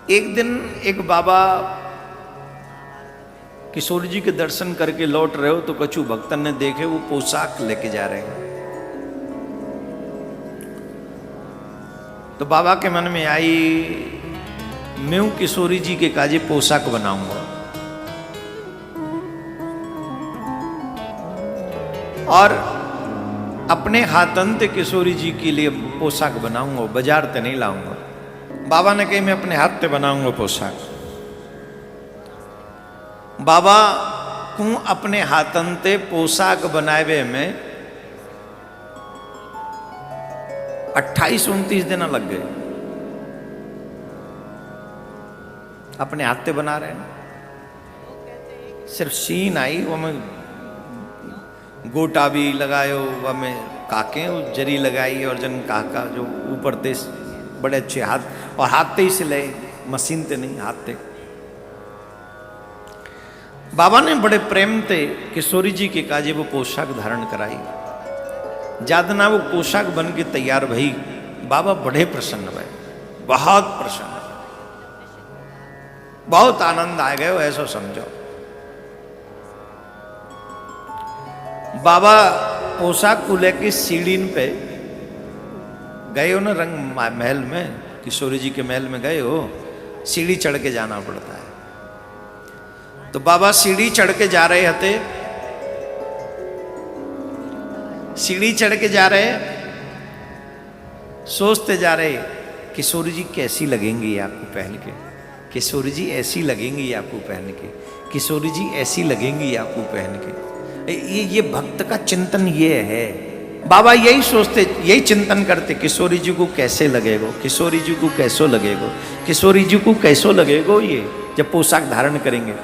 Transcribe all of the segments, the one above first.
एक दिन एक बाबा किशोर जी के दर्शन करके लौट रहे हो तो कछु भक्तन ने देखे वो पोशाक लेके जा रहे हैं। तो बाबा के मन में आई मैं किशोरी जी के काजे पोशाक बनाऊंगा और अपने हाथंत किशोरी जी के लिए पोशाक बनाऊंगा, बाजार ते नहीं लाऊंगा। बाबा ने कही मैं अपने हाथ से बनाऊंगा पोशाक। बाबा को अपने हाथन ते पोशाक बनावे में 28-29 दिन लग गए। अपने हाथ से बना रहे हैं, सिर्फ सीन आई वो में गोटा भी लगायो, वो में काके जरी लगाई और जन काका जो ऊपर ते बड़े अच्छे हाथ, और हाथ ही सिले, मशीन ते नहीं, हाथ ते। बाबा ने बड़े प्रेम ते किशोरी जी के काजे वो पोशाक धारण कराई। जादना वो पोशाक बन के तैयार भई। बाबा बड़े प्रसन्न भय, बहुत प्रसन्न, बहुत आनंद आ गए, ऐसा समझो। बाबा पोशाक को लेके सीढ़ी पे गए हो ना, रंग महल में, किशोरी जी के महल में गए हो, सीढ़ी चढ़ के जाना पड़ता है। तो बाबा सीढ़ी चढ़ के जा रहे थे, सीढ़ी चढ़ के जा रहे, सोचते जा रहे किशोरी जी कैसी लगेंगी आपको पहन के, किशोरी जी ऐसी लगेंगी आपको पहन के, किशोरी जी ऐसी लगेंगी आपको पहन के। ये भक्त का चिंतन ये है। बाबा यही सोचते, यही चिंतन करते, किशोरी जी को कैसे लगेगो, किशोरी जी को कैसो लगेगो, किशोरी जी को कैसो लगेगो ये जब पोशाक धारण करेंगे।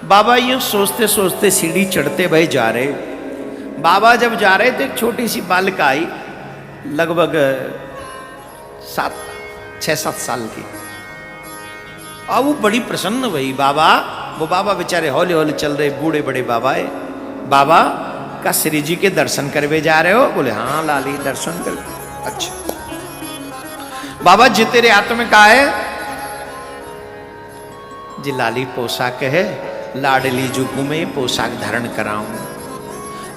बाबा ये सोचते सोचते सीढ़ी चढ़ते भाई जा रहे। बाबा जब जा रहे थे एक छोटी सी बालिका आई, लगभग 6-7 साल की, और वो बड़ी प्रसन्न भई। बाबा, वो बाबा बेचारे हौले हौले चल रहे, बूढ़े बड़े बाबा है। बाबा का श्री जी के दर्शन करवे जा रहे हो? बोले हाँ लाली दर्शन कर। अच्छा बाबा जी तेरे हाथ में का है? जी लाली पोशाक है, लाडली जुकू में पोशाक धारण कराऊं।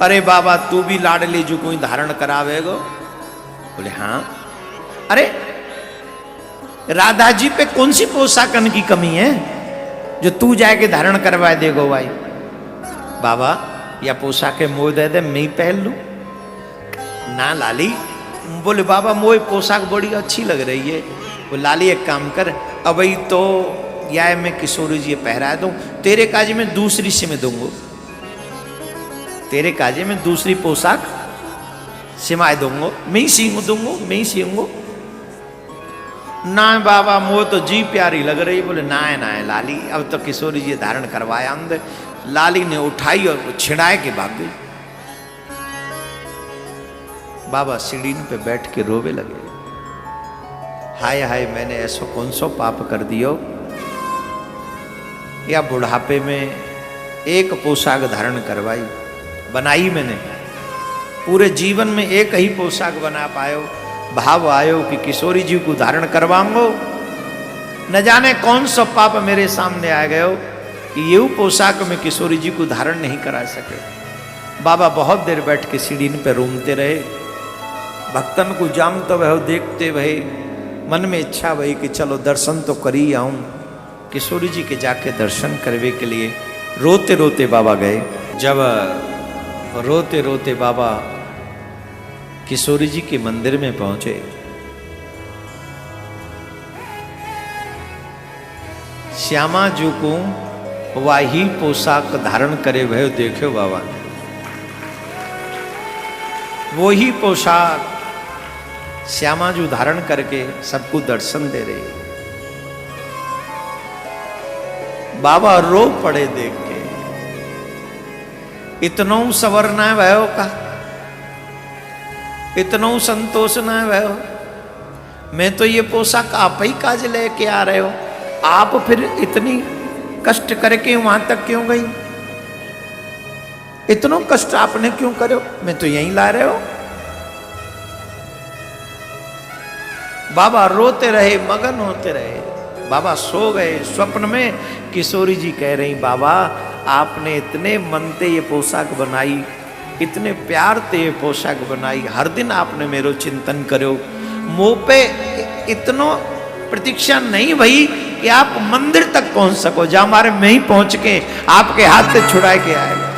अरे बाबा तू भी लाडली जुकू धारण करावेगो? बोले हाँ। अरे राधा जी पे कौन सी पोशाकन की कमी है जो तू जाके धारण करवा देगो भाई? बाबा या पोशाक मोह दे दे, मैं ही पहन लूं। ना लाली। बोले बाबा मोह पोशाक बड़ी अच्छी लग रही है। वो लाली एक काम कर, अब तो या मैं किशोरी जी पहरा दूं, तेरे काजे में दूसरी से मैं दूंगा, तेरे काजे में दूसरी पोशाक सिमाए दूंगा, मैं ही सींग दूंगा, मैं ही सींगो। ना बाबा मोह तो जी प्यारी लग रही। बोले ना है लाली, अब तो किशोरी जी धारण करवाया अंदर। लाली ने उठाई और छिड़ाए के भाग गई। बाबा सीढ़ी पे बैठ के रोवे लगे, हाय हाय मैंने ऐसा कौन सा पाप कर दियो, या बुढ़ापे में एक पोशाक धारण करवाई, बनाई मैंने, पूरे जीवन में एक ही पोशाक बना पायो। भाव आयो कि किशोरी जी को धारण करवाऊंगो, न जाने कौन सा पाप मेरे सामने आ गयो कि ये पोशाक में किशोरी जी को धारण नहीं करा सके। बाबा बहुत देर बैठ के सीढ़ी पे रोमते रहे। भक्तन को जानते वह देखते वहे, मन में इच्छा वही कि चलो दर्शन तो कर ही आऊं। किशोरी जी के जाके दर्शन करवे के लिए रोते रोते बाबा गए। जब रोते रोते बाबा किशोरी जी के मंदिर में पहुंचे, श्यामा जी को वही पोशाक धारण करे भय देखो बाबा, वो ही पोशाक श्यामा जी धारण करके सबको दर्शन दे रही। बाबा रो पड़े देख के, इतनो सवर ना भयो का, इतनो संतोष ना भयो, मैं तो ये पोशाक आप ही काज लेके आ रहे हो, आप फिर इतनी कष्ट करके वहां तक क्यों गई? इतना कष्ट आपने क्यों करो? मैं तो यहीं ला रहे हो। बाबा रोते रहे, मगन होते रहे। बाबा सो गए। स्वप्न में किशोरी जी कह रही, बाबा आपने इतने मन ते ये पोशाक बनाई, इतने प्यार ते ये पोशाक बनाई, हर दिन आपने मेरो चिंतन करो, मुंह पे इतनो प्रतीक्षा नहीं भई कि आप मंदिर तक पहुंच सको, जहां हमारे में ही पहुंच के आपके हाथ से छुड़ा के आएगा।